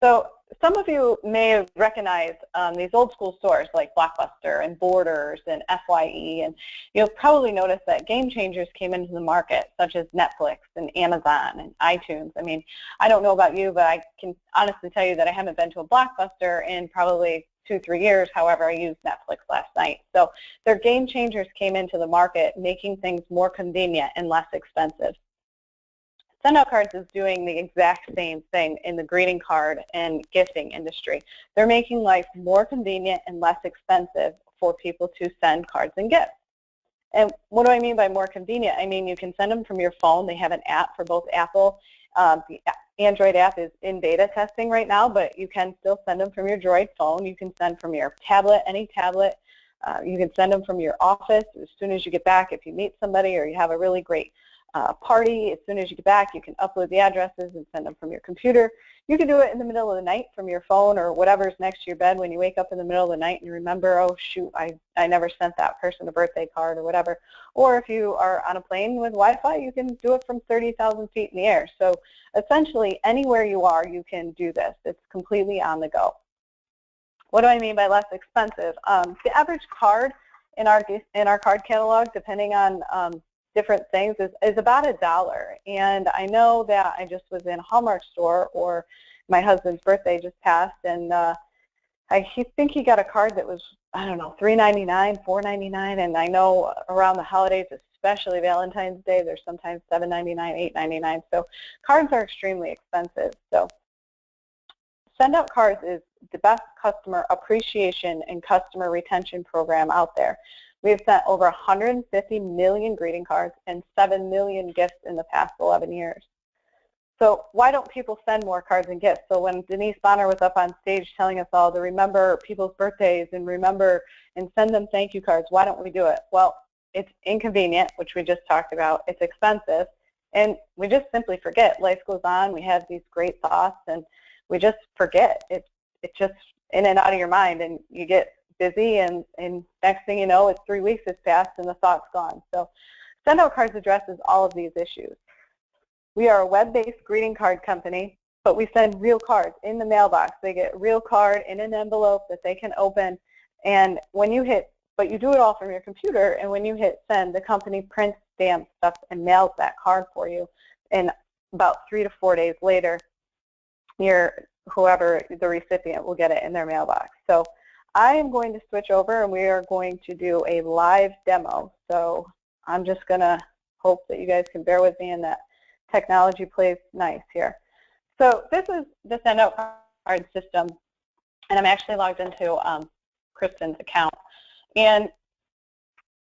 So some of you may have recognized these old school stores like Blockbuster and Borders and FYE, and you'll probably notice that game changers came into the market, such as Netflix and Amazon and iTunes. I mean, I don't know about you, but I can honestly tell you that I haven't been to a Blockbuster in probably 2-3 years. However, I used Netflix last night. So their game changers came into the market, making things more convenient and less expensive. SendOutCards is doing the exact same thing in the greeting card and gifting industry. They're making life more convenient and less expensive for people to send cards and gifts. And what do I mean by more convenient? I mean, you can send them from your phone. They have an app for both Apple. The Android app is in beta testing right now, but you can still send them from your Droid phone. You can send from your tablet, any tablet. You can send them from your office as soon as you get back. If you meet somebody or you have a really great party, as soon as you get back, you can upload the addresses and send them from your computer. You can do it in the middle of the night from your phone or whatever's next to your bed when you wake up in the middle of the night and you remember, oh shoot, I never sent that person a birthday card or whatever. Or if you are on a plane with Wi-Fi, you can do it from 30,000 feet in the air. So essentially, anywhere you are, you can do this. It's completely on the go. What do I mean by less expensive? The average card in our card catalog, depending on different things, is about $1. And I know that I just was in a Hallmark store, or my husband's birthday just passed, and I think he got a card that was, I don't know, $3.99, $4.99, and I know around the holidays, especially Valentine's Day, there's sometimes $7.99, $8.99. So cards are extremely expensive. So SendOutCards is the best customer appreciation and customer retention program out there. We have sent over 150 million greeting cards and 7 million gifts in the past 11 years. So why don't people send more cards and gifts? So when Denise Bonner was up on stage telling us all to remember people's birthdays and remember and send them thank you cards, why don't we do it? Well, it's inconvenient, which we just talked about. It's expensive, and we just simply forget. Life goes on. We have these great thoughts, and we just forget. It's just in and out of your mind, and you get busy, and next thing you know, it's 3 weeks has passed and the thought's gone. So SendOutCards addresses all of these issues. We are a web-based greeting card company, but we send real cards in the mailbox. They get a real card in an envelope that they can open, and when you hit, but you do it all from your computer, and when you hit send, the company prints, stamps, stuff, and mails that card for you, and about 3 to 4 days later, whoever the recipient will get it in their mailbox. So I am going to switch over, and we are going to do a live demo. So I'm just going to hope that you guys can bear with me and that technology plays nice here. So this is the SendOutCards system, and I'm actually logged into Kristen's account. And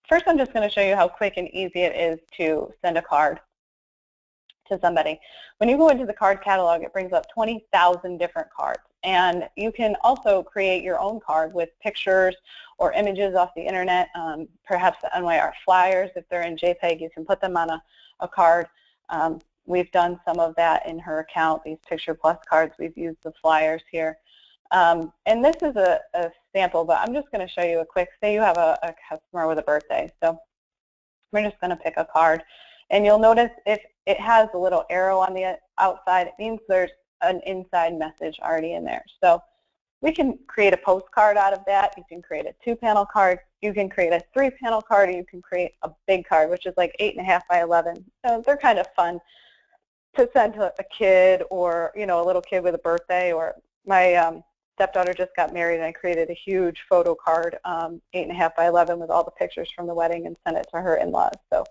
first I'm just going to show you how quick and easy it is to send a card to somebody. When you go into the card catalog, it brings up 20,000 different cards. And you can also create your own card with pictures or images off the internet, perhaps the NYR flyers. If they're in JPEG, you can put them on a card. We've done some of that in her account, these Picture Plus cards. We've used the flyers here. And this is a sample, but I'm just going to show you a quick, say you have a customer with a birthday. So we're just going to pick a card. And you'll notice if it has a little arrow on the outside, it means there's an inside message already in there. So we can create a postcard out of that. You can create a 2-panel card. You can create a 3-panel card, or you can create a big card, which is like 8.5 by 11. So they're kind of fun to send to a kid, or a little kid with a birthday. Or my stepdaughter just got married, and I created a huge photo card, 8.5 by 11, with all the pictures from the wedding, and sent it to her in-laws. So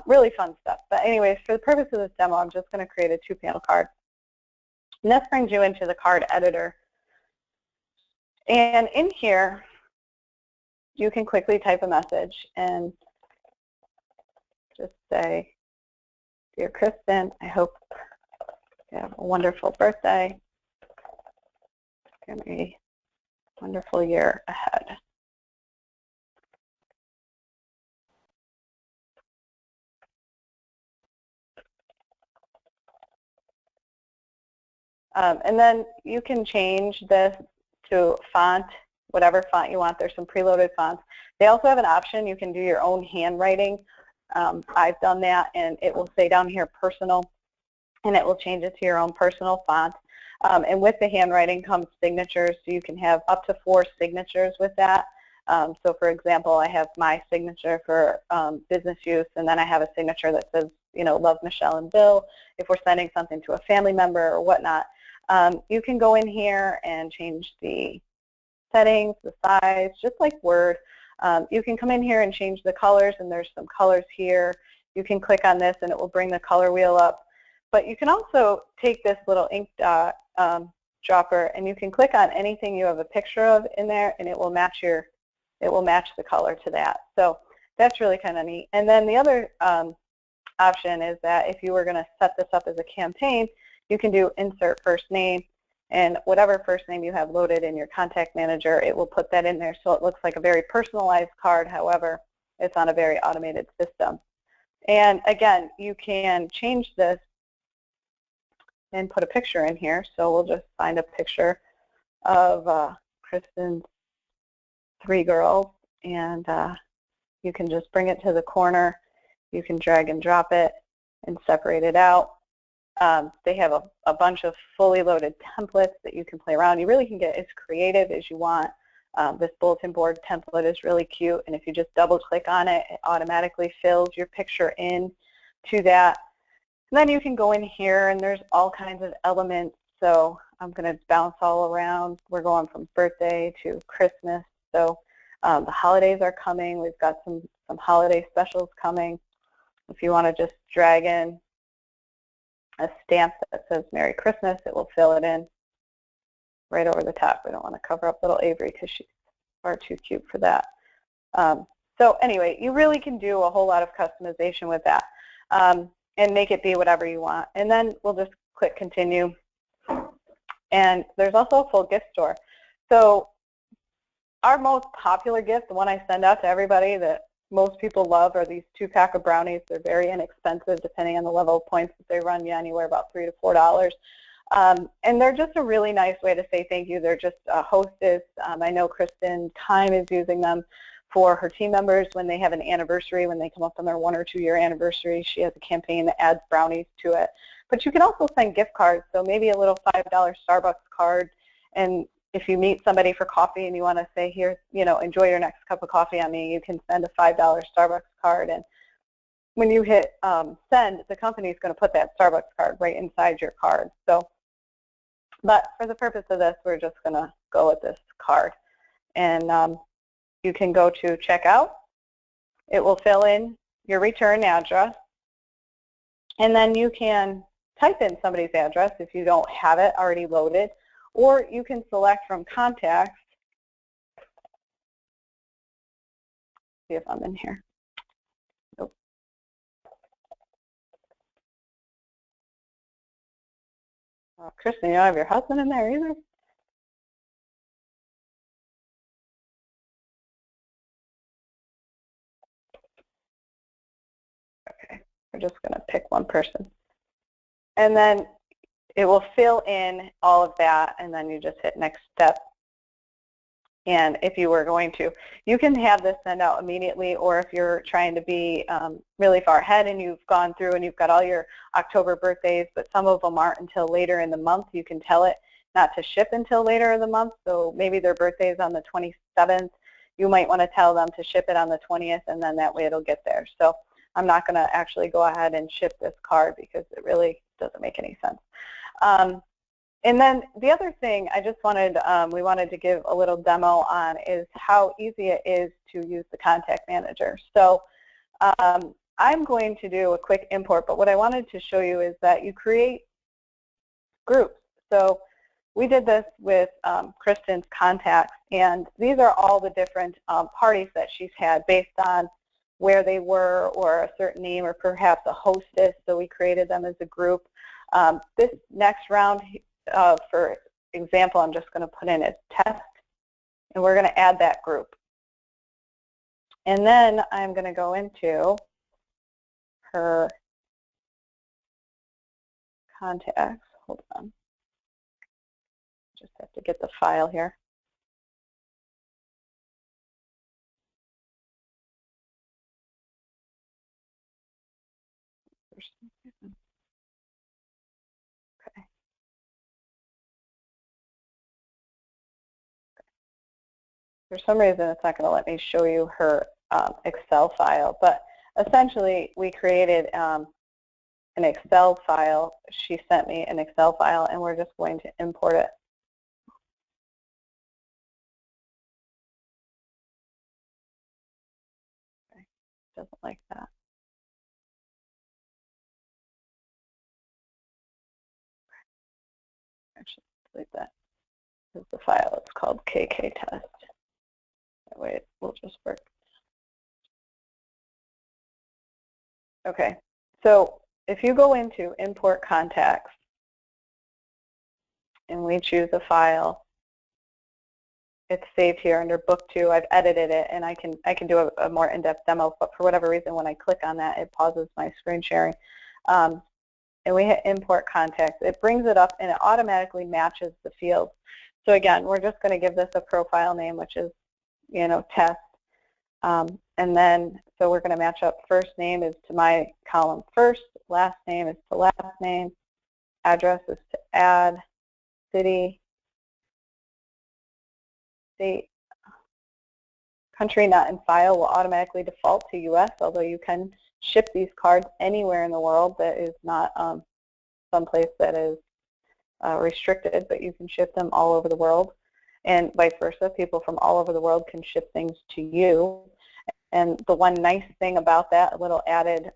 really fun stuff. But anyways, for the purpose of this demo, I'm just going to create a 2-panel card. And this brings you into the card editor. And in here, you can quickly type a message and just say, "Dear Kristen, I hope you have a wonderful birthday and a wonderful year ahead." And then you can change this to font, whatever font you want. There's some preloaded fonts. They also have an option. You can do your own handwriting. I've done that, and it will say down here personal, and it will change it to your own personal font. And with the handwriting comes signatures, so you can have up to 4 signatures with that. So for example, I have my signature for business use, and then I have a signature that says, you know, love Michelle and Bill, if we're sending something to a family member or whatnot. You can go in here and change the settings, the size, just like Word. You can come in here and change the colors, and there's some colors here. You can click on this and it will bring the color wheel up. But you can also take this little ink dot dropper and you can click on anything you have a picture of in there, and it will match the color to that. So that's really kind of neat. And then the other option is that if you were going to set this up as a campaign, you can do insert first name, and whatever first name you have loaded in your contact manager, it will put that in there so it looks like a very personalized card. However, it's on a very automated system. And again, you can change this and put a picture in here. So we'll just find a picture of Kristen's 3 girls, and you can just bring it to the corner. You can drag and drop it and separate it out. They have a bunch of fully loaded templates that you can play around. You really can get as creative as you want. This bulletin board template is really cute, and if you just double click on it, it automatically fills your picture in to that. And then you can go in here and there's all kinds of elements. So I'm going to bounce all around. We're going from birthday to Christmas. So the holidays are coming. We've got some holiday specials coming. If you want to just drag in a stamp that says Merry Christmas, it will fill it in right over the top. We don't want to cover up little Avery because she's far too cute for that. So anyway, you really can do a whole lot of customization with that and make it be whatever you want. And then we'll just click continue. And there's also a full gift store. So our most popular gift, the one I send out to everybody that most people love, are these 2-pack of brownies. They're very inexpensive depending on the level of points that they run you, anywhere about $3 to $4. And they're just a really nice way to say thank you. They're just a hostess. I know Kristen Time is using them for her team members when they have an anniversary, when they come up on their 1 or 2 year anniversary. She has a campaign that adds brownies to it. But you can also send gift cards, so maybe a little $5 Starbucks card, and if you meet somebody for coffee and you want to say, here, you know, enjoy your next cup of coffee on me, you can send a $5 Starbucks card, and when you hit send, the company is going to put that Starbucks card right inside your card. So, but for the purpose of this, we're just going to go with this card. And you can go to checkout. It will fill in your return address, and then you can type in somebody's address if you don't have it already loaded, or you can select from contacts. See if I'm in here. Nope. Kristen, you don't have your husband in there either? Okay, we're just going to pick one person. And then it will fill in all of that, and then you just hit next step. And if you were going to, you can have this send out immediately, or if you're trying to be really far ahead and you've gone through and you've got all your October birthdays, but some of them aren't until later in the month, you can tell it not to ship until later in the month. So maybe their birthday is on the 27th. You might want to tell them to ship it on the 20th, and then that way it'll get there. So I'm not going to actually go ahead and ship this card because it really doesn't make any sense. And then the other thing I just wanted, we wanted to give a little demo on is how easy it is to use the contact manager. So I'm going to do a quick import, but what I wanted to show you is that you create groups. So we did this with Kristen's contacts, and these are all the different parties that she's had based on where they were or a certain name or perhaps a hostess, so we created them as a group. This next round, for example, I'm just going to put in a test, and we're going to add that group. And then I'm going to go into her contacts. Hold on. Just have to get the file here. Okay. For some reason, it's not going to let me show you her Excel file, but essentially, we created an Excel file. She sent me an Excel file, and we're just going to import it. Okay. Doesn't like that. Actually, delete that. This is the file. It's called KK test. That way it will just work. Okay, so if you go into import contacts and we choose a file, it's saved here under book 2. I've edited it, and I can do a more in-depth demo, but for whatever reason when I click on that it pauses my screen sharing. And we hit import contacts. It brings it up and it automatically matches the fields. So again, we're just going to give this a profile name, which is, test. And then, so we're going to match up first name is to my column first, last name is to last name, address is to add, city, state, country not in file will automatically default to US, although you can ship these cards anywhere in the world. That is not someplace that is restricted, but you can ship them all over the world. And vice versa, people from all over the world can ship things to you. And the one nice thing about that, a little added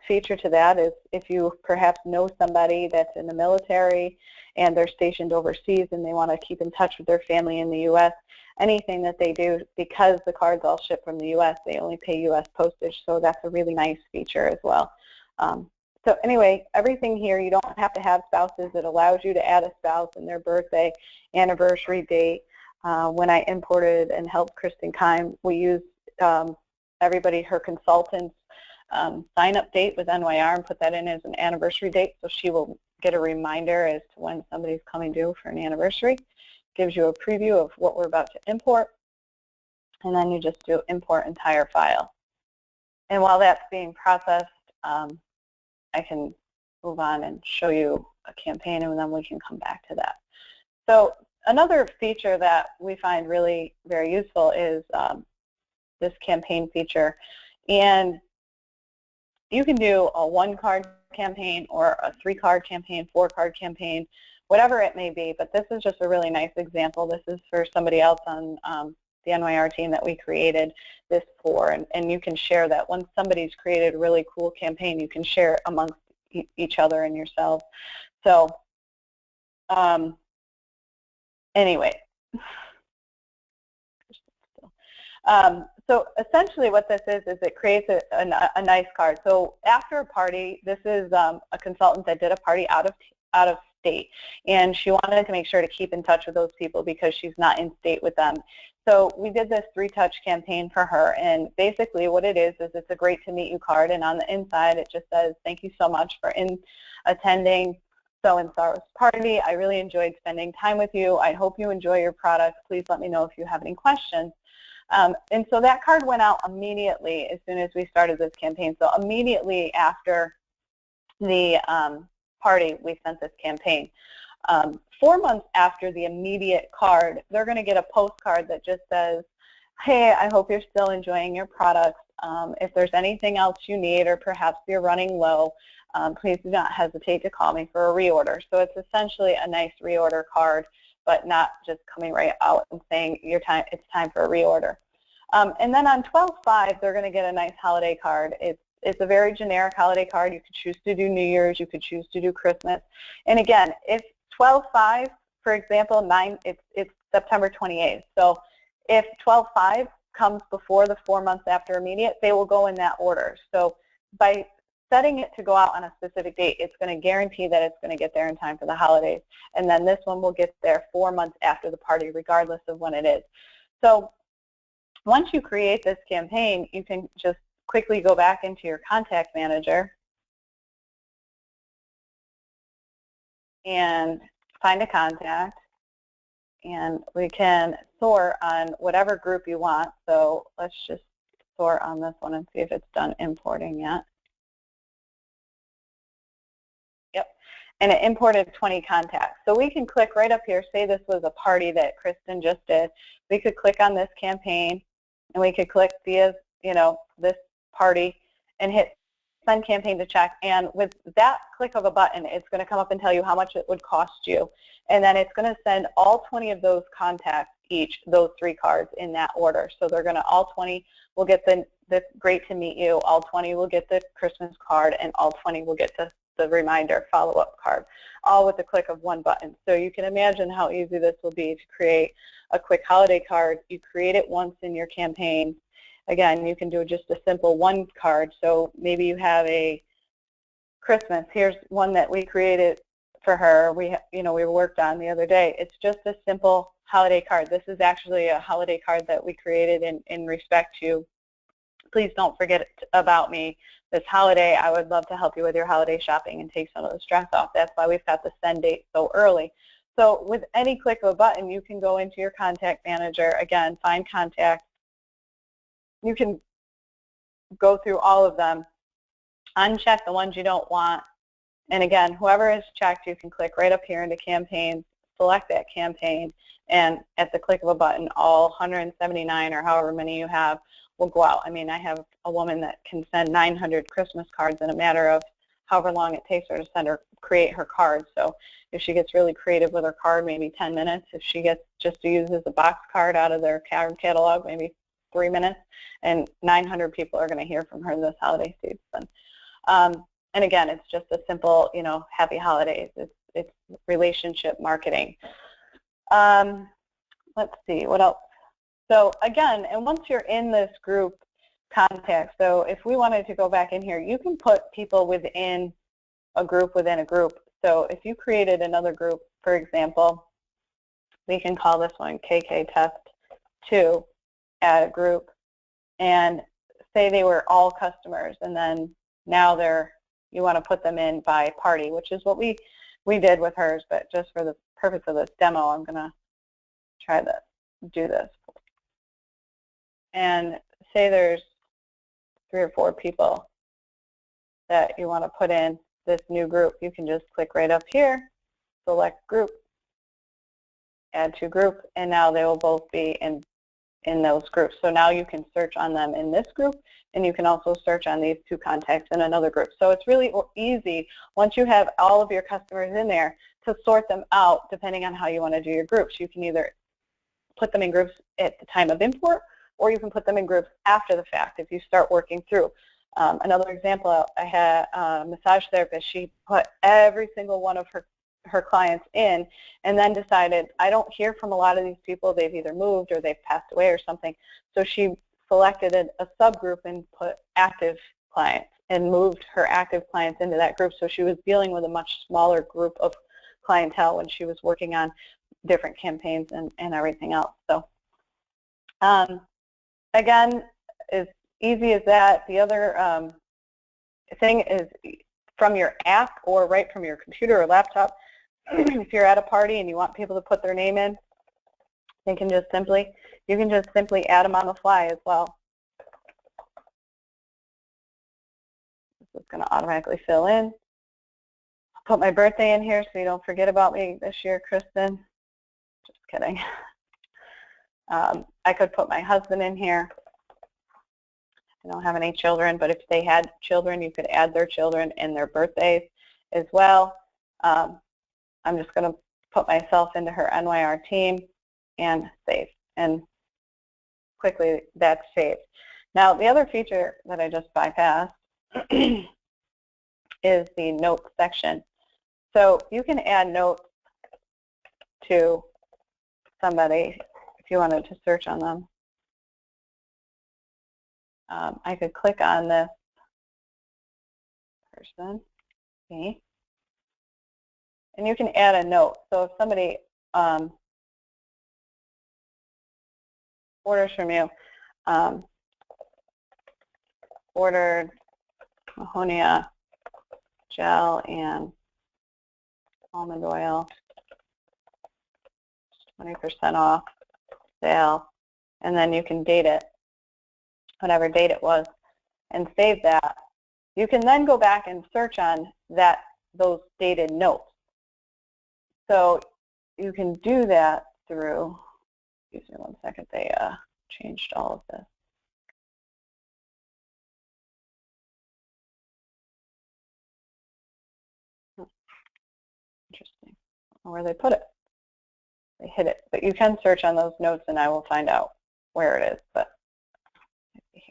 feature to that, is if you perhaps know somebody that's in the military and they're stationed overseas and they want to keep in touch with their family in the U.S., anything that they do, because the cards all ship from the U.S., they only pay U.S. postage, so that's a really nice feature as well. So anyway, everything here, you don't have to have spouses. It allows you to add a spouse and their birthday, anniversary date. When I imported and helped Kristen Kime, we used everybody, her consultant's sign-up date with NYR and put that in as an anniversary date, so she will get a reminder as to when somebody's coming due for an anniversary. Gives you a preview of what we're about to import, and then you just do import entire file. And while that's being processed, I can move on and show you a campaign, and then we can come back to that. So another feature that we find really very useful is this campaign feature. And you can do a 1-card campaign or a 3-card campaign, 4-card campaign, whatever it may be, but this is just a really nice example. This is for somebody else on the NYR team that we created this for, and you can share that. Once somebody's created a really cool campaign, you can share it amongst each other and yourself. So anyway, so essentially what this is it creates a nice card. So after a party, this is a consultant that did a party out of state, and she wanted to make sure to keep in touch with those people because she's not in state with them. So we did this 3-touch campaign for her, and basically what it is it's a great to meet you card, and on the inside it just says, thank you so much for attending so-and-so's party. I really enjoyed spending time with you. I hope you enjoy your products. Please let me know if you have any questions. And so that card went out immediately as soon as we started this campaign. So immediately after the party, we sent this campaign. 4 months after the immediate card, they're going to get a postcard that just says, hey, I hope you're still enjoying your products. If there's anything else you need, or perhaps you're running low, please do not hesitate to call me for a reorder. So it's essentially a nice reorder card, but not just coming right out and saying it's time for a reorder. And then on 12/5, they're going to get a nice holiday card. It's a very generic holiday card. You could choose to do New Year's, you could choose to do Christmas. And again, if 12/5, for example, it's September 28th. So if 12/5 comes before the 4 months after immediate, they will go in that order. So by setting it to go out on a specific date, it's going to guarantee that it's going to get there in time for the holidays. And then this one will get there 4 months after the party, regardless of when it is. So once you create this campaign, you can just quickly go back into your contact manager and find a contact, and we can sort on whatever group you want. So let's just sort on this one and see if it's done importing yet. Yep. and it imported 20 contacts. So we can click right up here. Say this was a party that Kristen just did. We could click on this campaign, and we could click via, this party and hit send campaign to check. And with that click of a button, it's going to come up and tell you how much it would cost you. And then it's going to send all 20 of those contacts each, those 3 cards in that order. So they're going to, all 20 will get the great to meet you, all 20 will get the Christmas card, and all 20 will get the reminder follow-up card, all with the click of one button. So you can imagine how easy this will be to create a quick holiday card. You create it once in your campaign. Again, you can do just a simple one card. So maybe you have a Christmas. Here's one that we created for her. We worked on the other day. It's just a simple holiday card. This is actually a holiday card that we created in respect to, please don't forget about me this holiday. I would love to help you with your holiday shopping and take some of the stress off. That's why we've got the send date so early. So with any click of a button, you can go into your contact manager, again, find contacts. You can go through all of them, uncheck the ones you don't want, and again, whoever is checked, you can click right up here into campaigns, select that campaign, and at the click of a button, all 179 or however many you have will go out. I mean, I have a woman that can send 900 Christmas cards in a matter of however long it takes her to create her card. So if she gets really creative with her card, maybe 10 minutes. If she gets just to use as a box card out of their card catalog, maybe 3 minutes. And 900 people are going to hear from her this holiday season. And again, it's just a simple, happy holidays. It's relationship marketing. Let's see, what else? So again, and once you're in this group contact, so if we wanted to go back in here, you can put people within a group within a group. So if you created another group, for example, we can call this one KK Test 2, add a group, and say they were all customers, and then now you want to put them in by party, which is what we did with hers, but just for the purpose of this demo, I'm going to try to do this. And say there's 3 or 4 people that you want to put in this new group. You can just click right up here, select group, add to group, and now they will both be in those groups. So now you can search on them in this group, and you can also search on these 2 contacts in another group. So it's really easy once you have all of your customers in there to sort them out depending on how you want to do your groups. You can either put them in groups at the time of import, or you can put them in groups after the fact if you start working through. Another example, I had a massage therapist. She put every single one of her clients in and then decided, I don't hear from a lot of these people. They've either moved or they've passed away or something. So she selected a subgroup and put active clients and moved her active clients into that group. So she was dealing with a much smaller group of clientele when she was working on different campaigns and everything else. So again, as easy as that. The other thing is from your app or right from your computer or laptop, if you're at a party and you want people to put their name in, you can just simply add them on the fly as well. This is going to automatically fill in. I'll put my birthday in here so you don't forget about me this year, Kristen. Just kidding. I could put my husband in here. I don't have any children, but if they had children, you could add their children and their birthdays as well. I'm just going to put myself into her NYR team and save. And quickly, that's saved. Now, the other feature that I just bypassed is the notes section. So you can add notes to somebody if you wanted to search on them. I could click on this person, me, and you can add a note. So if somebody orders from you, ordered Mahonia gel and almond oil, 20% off sale, and then you can date it, whatever date it was, and save that. You can then go back and search on those dated notes. So you can do that through, excuse me one second, they changed all of this. Interesting. Where they put it. They hid it. But you can search on those notes and I will find out where it is. But here.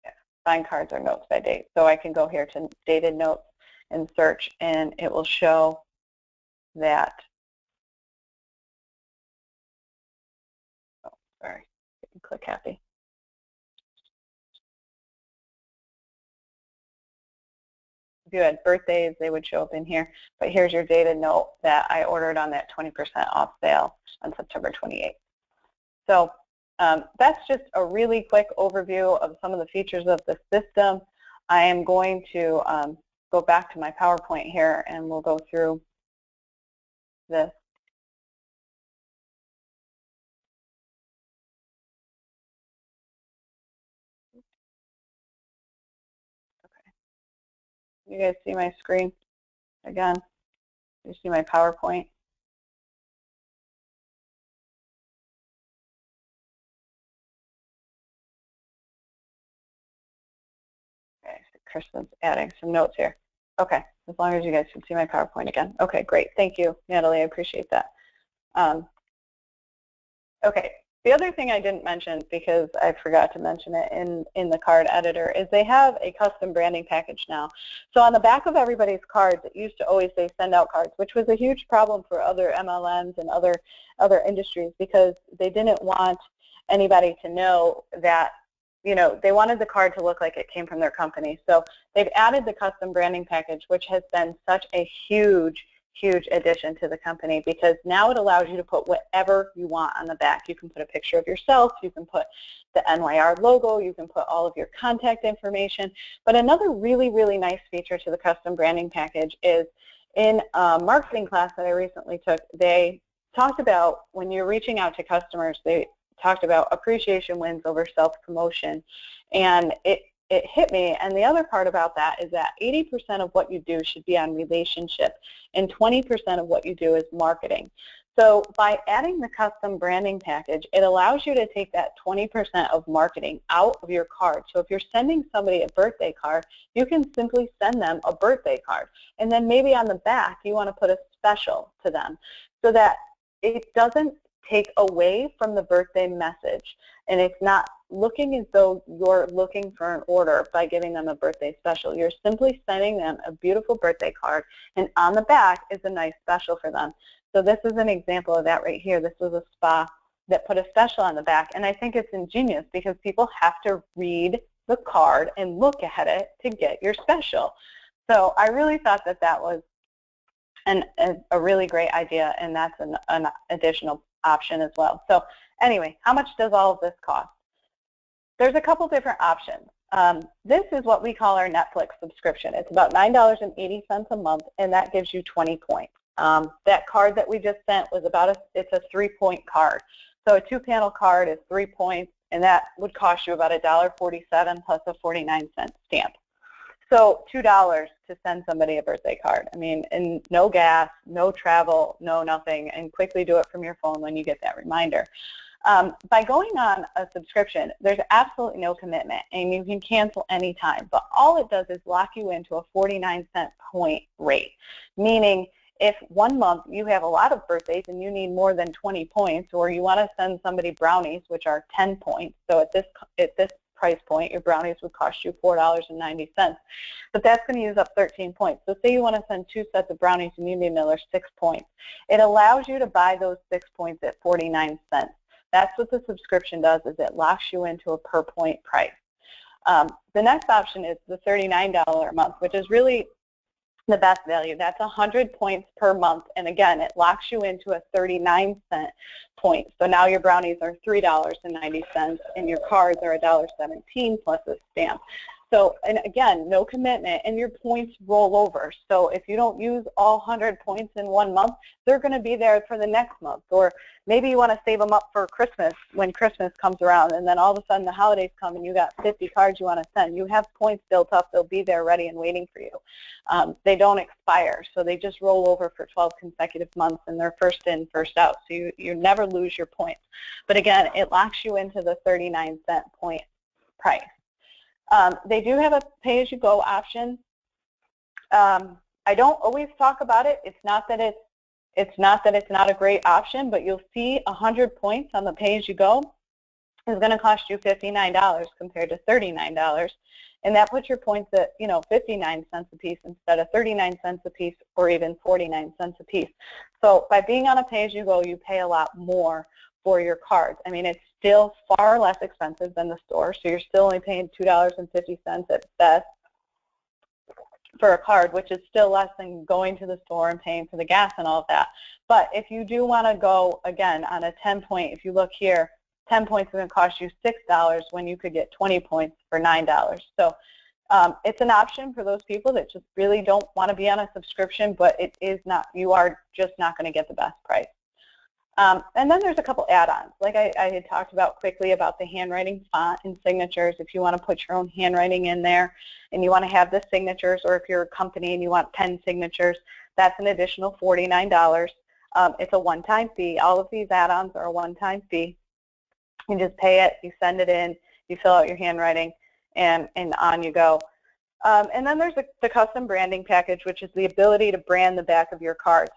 Yeah. Find cards or notes by date. So I can go here to dated notes and search, and it will show that. Oh, sorry. You can click happy. If you had birthdays, they would show up in here. But here's your dated note that I ordered on that 20% off sale on September 28th. So that's just a really quick overview of some of the features of the system. I am going to go back to my PowerPoint here, and we'll go through this. Okay. You guys see my screen again? You see my PowerPoint? Okay, so Kristen's adding some notes here. Okay, as long as you guys can see my PowerPoint again. Okay, great. Thank you, Natalie. I appreciate that. Okay, the other thing I didn't mention, because I forgot to mention it in the card editor, is they have a custom branding package now. So on the back of everybody's cards, it used to always say send out cards, which was a huge problem for other MLMs and other industries, because they didn't want anybody to know that, you know, they wanted the card to look like it came from their company. So they've added the custom branding package, which has been such a huge addition to the company, because now it allows you to put whatever you want on the back. You can put a picture of yourself, you can put the NYR logo, you can put all of your contact information. But another really nice feature to the custom branding package is, in a marketing class that I recently took, they talked about when you're reaching out to customers, they talked about appreciation wins over self-promotion. And it hit me, and the other part about that is that 80% of what you do should be on relationship, and 20% of what you do is marketing. So by adding the custom branding package, it allows you to take that 20% of marketing out of your card. So if you're sending somebody a birthday card, you can simply send them a birthday card. And then maybe on the back, you want to put a special to them, so that it doesn't take away from the birthday message, and it's not looking as though you're looking for an order by giving them a birthday special. You're simply sending them a beautiful birthday card, and on the back is a nice special for them. So this is an example of that right here. This was a spa that put a special on the back, and I think it's ingenious because people have to read the card and look at it to get your special. So I really thought that that was a really great idea, and that's an additional option as well. So anyway, how much does all of this cost? There's a couple different options. This is what we call our Netflix subscription. It's about $9.80 a month, and that gives you 20 points. That card that we just sent was it's a 3-point card. So a 2-panel card is 3 points, and that would cost you about $1.47 plus a 49-cent stamp. So $2 to send somebody a birthday card. I mean, and no gas, no travel, no nothing, and quickly do it from your phone when you get that reminder. By going on a subscription, there's absolutely no commitment, and you can cancel anytime. But all it does is lock you into a 49-cent point rate, meaning if one month you have a lot of birthdays and you need more than 20 points, or you want to send somebody brownies, which are 10 points, so at this price point, your brownies would cost you $4.90, but that's going to use up 13 points. So say you want to send 2 sets of brownies and you need another 6 points. It allows you to buy those 6 points at 49 cents. That's what the subscription does, is it locks you into a per point price. The next option is the $39 a month, which is really the best value. That's 100 points per month, and again, it locks you into a 39-cent point. So now your brownies are $3.90 and your cards are $1.17 plus a stamp. So, and again, no commitment, and your points roll over. So if you don't use all 100 points in 1 month, they're going to be there for the next month. Or maybe you want to save them up for Christmas when Christmas comes around, and then all of a sudden the holidays come and you got 50 cards you want to send. You have points built up. They'll be there ready and waiting for you. They don't expire, so they just roll over for 12 consecutive months, and they're first in, first out. So you never lose your points. But again, it locks you into the 39-cent point price. They do have a pay-as-you-go option. I don't always talk about it. It's not that it's not a great option, but you'll see 100 points on the pay-as-you-go is going to cost you $59 compared to $39, and that puts your points at 59 cents a piece instead of 39 cents a piece or even 49 cents a piece. So by being on a pay-as-you-go, you pay a lot more for your cards. I mean, it's still far less expensive than the store, so you're still only paying $2.50 at best for a card, which is still less than going to the store and paying for the gas and all of that. But if you do want to go, again, on a 10-point, if you look here, 10 points is going to cost you $6 when you could get 20 points for $9. So it's an option for those people that just really don't want to be on a subscription, but it is not, you are just not going to get the best price. And then there's a couple add-ons, like I had talked about quickly about the handwriting font and signatures. If you want to put your own handwriting in there and you want to have the signatures, or if you're a company and you want pen signatures, that's an additional $49. It's a one-time fee. All of these add-ons are a one-time fee. You just pay it, you send it in, you fill out your handwriting, and on you go. And then there's the custom branding package, which is the ability to brand the back of your cards.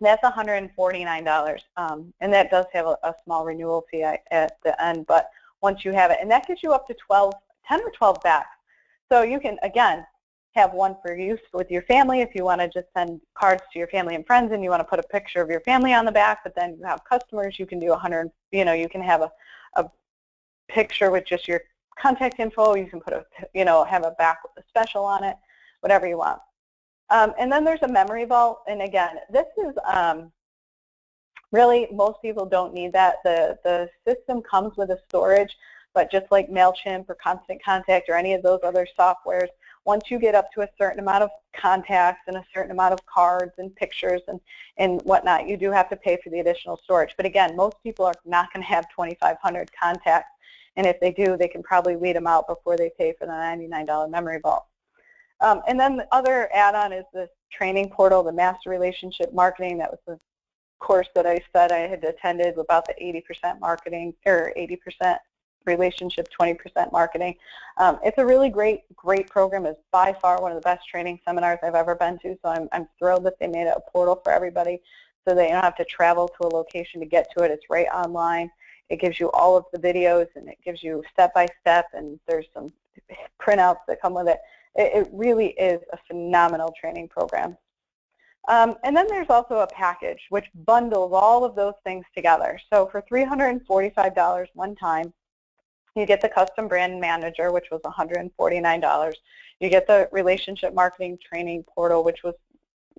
That's $149, and that does have a small renewal fee at the end, but once you have it, and that gives you up to 10 or 12 backs. So you can, again, have one for use with your family if you want to just send cards to your family and friends and you want to put a picture of your family on the back, but then you have customers, you can do 100, you can have a picture with just your contact info, you can put have a back special on it, whatever you want. And then there's a memory vault, and again, this is really, most people don't need that. The system comes with a storage, but just like MailChimp or Constant Contact or any of those other softwares, once you get up to a certain amount of contacts and a certain amount of cards and pictures and whatnot, you do have to pay for the additional storage. But again, most people are not going to have 2,500 contacts, and if they do, they can probably weed them out before they pay for the $99 memory vault. And then the other add-on is this training portal, the Master Relationship Marketing. That was the course that I said I had attended about the 80% marketing, or 80% relationship, 20% marketing. It's a really great program. It's by far one of the best training seminars I've ever been to, so I'm thrilled that they made it a portal for everybody so that you don't have to travel to a location to get to it. It's right online. It gives you all of the videos, and it gives you step-by-step, and there's some printouts that come with it. It really is a phenomenal training program. And then there's also a package which bundles all of those things together. So for $345 one time, you get the custom brand manager, which was $149. You get the relationship marketing training portal, which was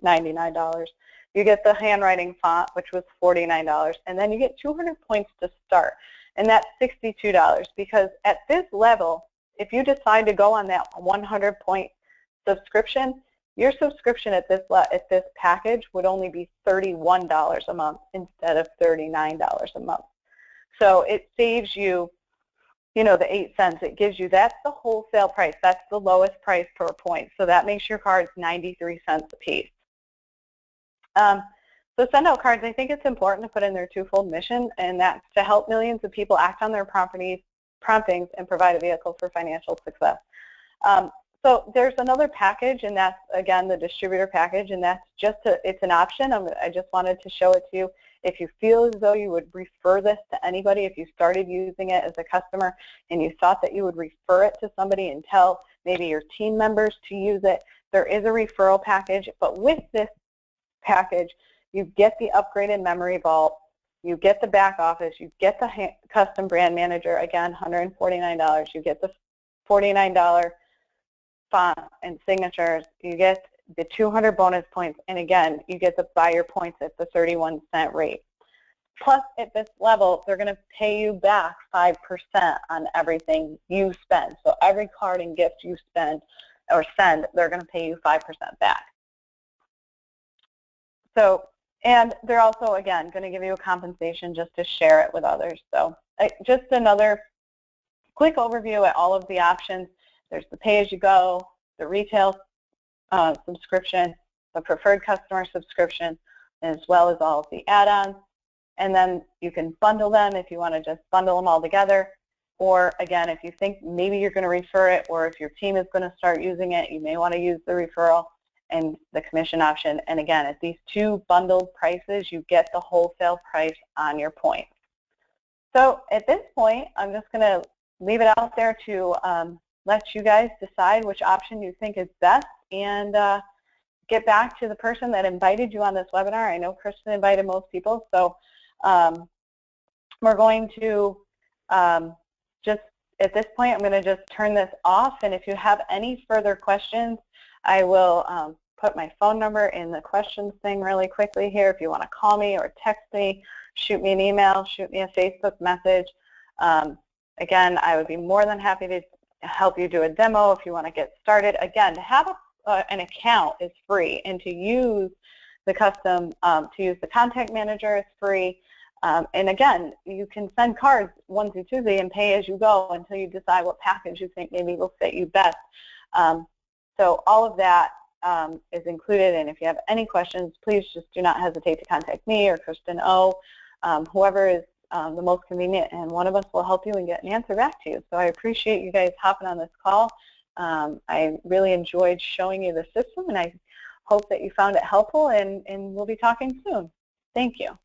$99. You get the handwriting font, which was $49. And then you get 200 points to start, and that's $62, because at this level, if you decide to go on that 100-point subscription, your subscription at this package would only be $31 a month instead of $39 a month. So it saves you, the 8 cents. It gives you, that's the wholesale price. That's the lowest price per point. So that makes your cards 93 cents a piece. So SendOutCards, I think it's important to put in their twofold mission, and that's to help millions of people act on their promptings and provide a vehicle for financial success. So there's another package, and that's, again, the distributor package, and that's just it's an option. I just wanted to show it to you. If you feel as though you would refer this to anybody, if you started using it as a customer and you thought that you would refer it to somebody and tell maybe your team members to use it, there is a referral package. But with this package, you get the upgraded memory vault, you get the back office, you get the custom brand manager, again, $149. You get the $49 font and signatures. You get the 200 bonus points, and again, you get to buy your points at the 31-cent rate. Plus, at this level, they're going to pay you back 5% on everything you spend. So every card and gift you spend or send, they're going to pay you 5% back. So, and they're also, again, going to give you a compensation just to share it with others. So just another quick overview at all of the options. There's the pay-as-you-go, the retail subscription, the preferred customer subscription, as well as all of the add-ons. And then you can bundle them if you want to just bundle them all together. Or again, if you think maybe you're going to refer it, or if your team is going to start using it, you may want to use the referral and the commission option. And again, at these two bundled prices, you get the wholesale price on your points. So at this point, I'm just going to leave it out there to let you guys decide which option you think is best, and get back to the person that invited you on this webinar. I know Kristen invited most people, so we're going to just, at this point, I'm going to just turn this off, and if you have any further questions, I will put my phone number in the questions thing really quickly here. If you want to call me or text me, shoot me an email, shoot me a Facebook message. Again, I would be more than happy to help you do a demo if you want to get started. Again, to have an account is free, and to use the custom, to use the contact manager is free. And again, you can send cards 1 through Tuesday and pay as you go until you decide what package you think maybe will fit you best. So all of that is included, and if you have any questions, please just do not hesitate to contact me or Kristen O, whoever is the most convenient, and one of us will help you and get an answer back to you. So I appreciate you guys hopping on this call. I really enjoyed showing you the system, and I hope that you found it helpful, and we'll be talking soon. Thank you.